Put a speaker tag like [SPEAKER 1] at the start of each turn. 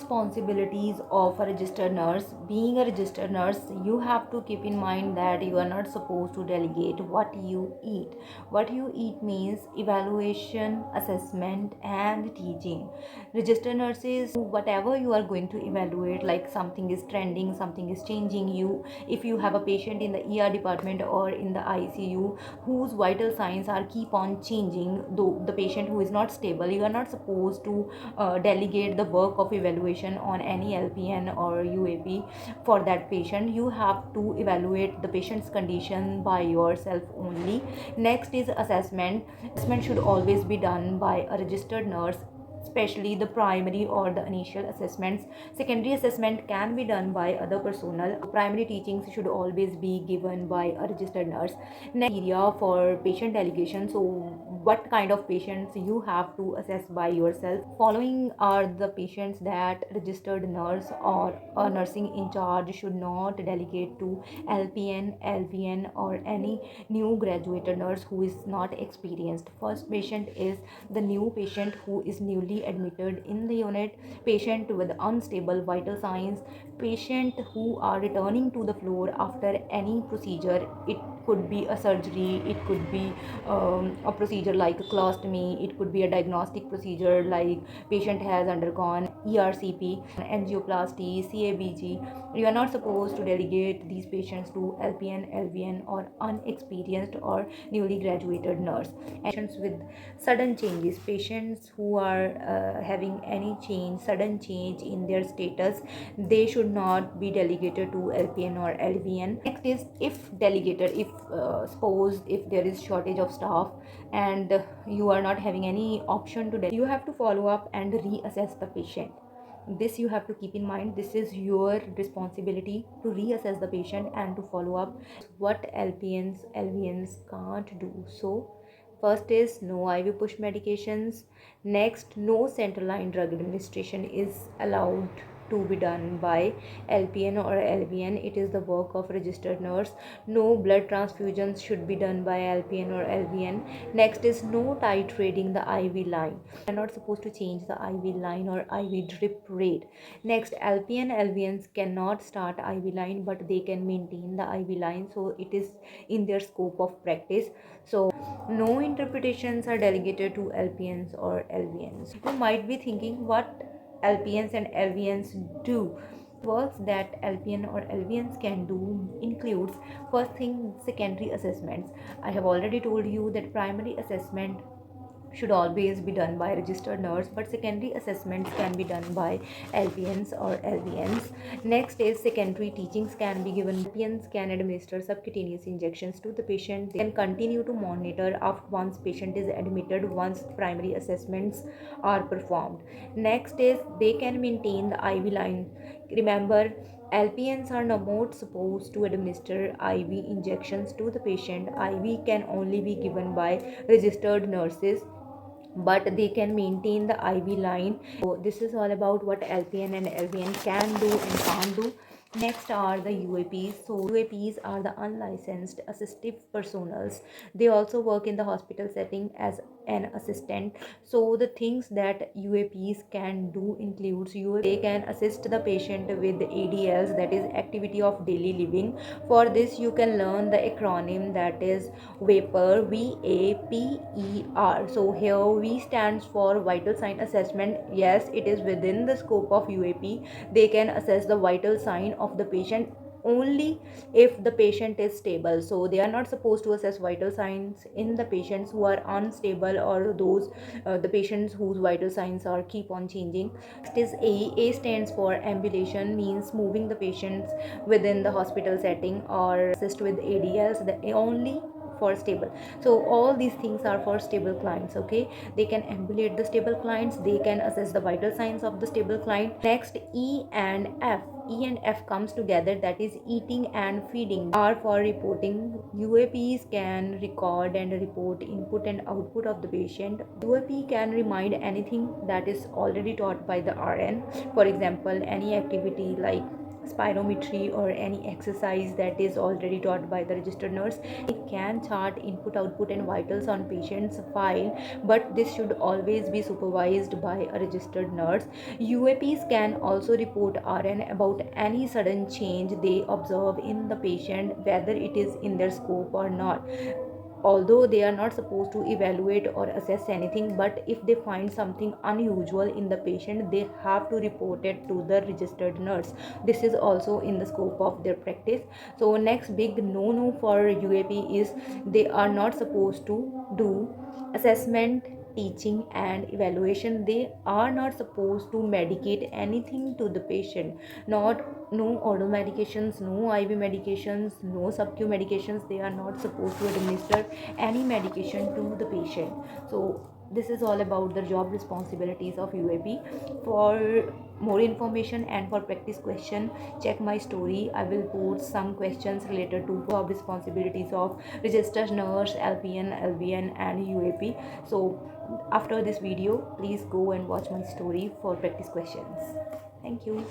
[SPEAKER 1] responsibilities of a registered nurse. Being a registered nurse, you have to keep in mind that you are not supposed to delegate what you eat. What you eat means evaluation, assessment, and teaching. Registered nurses, whatever you are going to evaluate, like something is trending, something is changing, you if you have a patient in the ER department or in the ICU whose vital signs are keep on changing, though the patient who is not stable, you are not supposed to delegate the work of evaluation on any LPN or UAP for that patient. You have to evaluate the patient's condition by yourself only. Next is assessment. Assessment should always be done by a registered nurse, especially the primary or the initial assessments. Secondary assessment can be done by other personnel. Primary teachings should always be given by a registered nurse. Next area for patient delegation. So what kind of patients you have to assess by yourself. Following are the patients that registered nurse or a nursing in charge should not delegate to LPN, LVN, or any new graduated nurse who is not experienced. First patient is the new patient who is newly admitted in the unit, patient with unstable vital signs, patient who are returning to the floor after any procedure. It could be a surgery, it could be a procedure like a colostomy, it could be a diagnostic procedure like patient has undergone ERCP, angioplasty, CABG. You are not supposed to delegate these patients to LPN, LVN, or unexperienced or newly graduated nurse. Patients with sudden changes, patients who are having any change, sudden change in their status, they should not be delegated to LPN or LVN. Next is if delegated, if suppose if there is shortage of staff and you are not having any option to delegate, you have to follow up and reassess the patient. This you have to keep in mind. This is your responsibility to reassess the patient and to follow up what LPNs, LVNs can't do. So first is no IV push medications. Next, no central line drug administration is allowed to be done by LPN or LVN. It is the work of registered nurse. No blood transfusions should be done by LPN or LVN. Next is no titrating the IV line. You are not supposed to change the IV line or IV drip rate. Next, LPN, LVNs cannot start IV line, but they can maintain the IV line. So it is in their scope of practice. So no interpretations are delegated to LPNs or LVNs. You might be thinking what LPNs and LVNs do. Works that LPN or LVNs can do includes first thing, secondary assessments. I have already told you that primary assessment should always be done by a registered nurse, but secondary assessments can be done by LPNs or LVNs. Next is secondary teachings can be given. LPNs can administer subcutaneous injections to the patient. They can continue to monitor after once patient is admitted, once primary assessments are performed. Next is they can maintain the IV line. Remember, LPNs are not supposed to administer IV injections to the patient. IV can only be given by registered nurses, but they can maintain the IV line. So this is all about what LPN and LVN can do and can't do. Next are the UAPs. So UAPs are the unlicensed assistive personals. They also work in the hospital setting as an assistant. So the things that UAPs can do includes they can assist the patient with ADLs, that is activity of daily living. For this you can learn the acronym, that is VAPER, VAPER. So here V stands for vital sign assessment. Yes, it is within the scope of UAP. They can assess the vital sign of the patient only if the patient is stable. So they are not supposed to assess vital signs in the patients who are unstable or those the patients whose vital signs are keep on changing. Next is A stands for ambulation, means moving the patients within the hospital setting or assist with ADLs, the only for stable. So all these things are for stable clients. Okay, they can ambulate the stable clients, they can assess the vital signs of the stable client. Next, E and F comes together, that is eating and feeding, are for reporting. UAPs can record and report input and output of the patient. UAP can remind anything that is already taught by the RN. For example, any activity like spirometry or any exercise that is already taught by the registered nurse. It can chart input, output and vitals on patient's file, but this should always be supervised by a registered nurse. UAPs can also report RN about any sudden change they observe in the patient, whether it is in their scope or not. Although they are not supposed to evaluate or assess anything, but if they find something unusual in the patient, they have to report it to the registered nurse. This is also in the scope of their practice. So next big no no for UAP is they are not supposed to do assessment, teaching and evaluation. They are not supposed to medicate anything to the patient. Not No oral medications, no IV medications, no sub-Q medications. They are not supposed to administer any medication to the patient. So this is all about the job responsibilities of UAP. For more information and for practice question, check my story. I will post some questions related to job responsibilities of registered nurse, LPN, LVN and UAP. So after this video, please go and watch my story for practice questions. Thank you.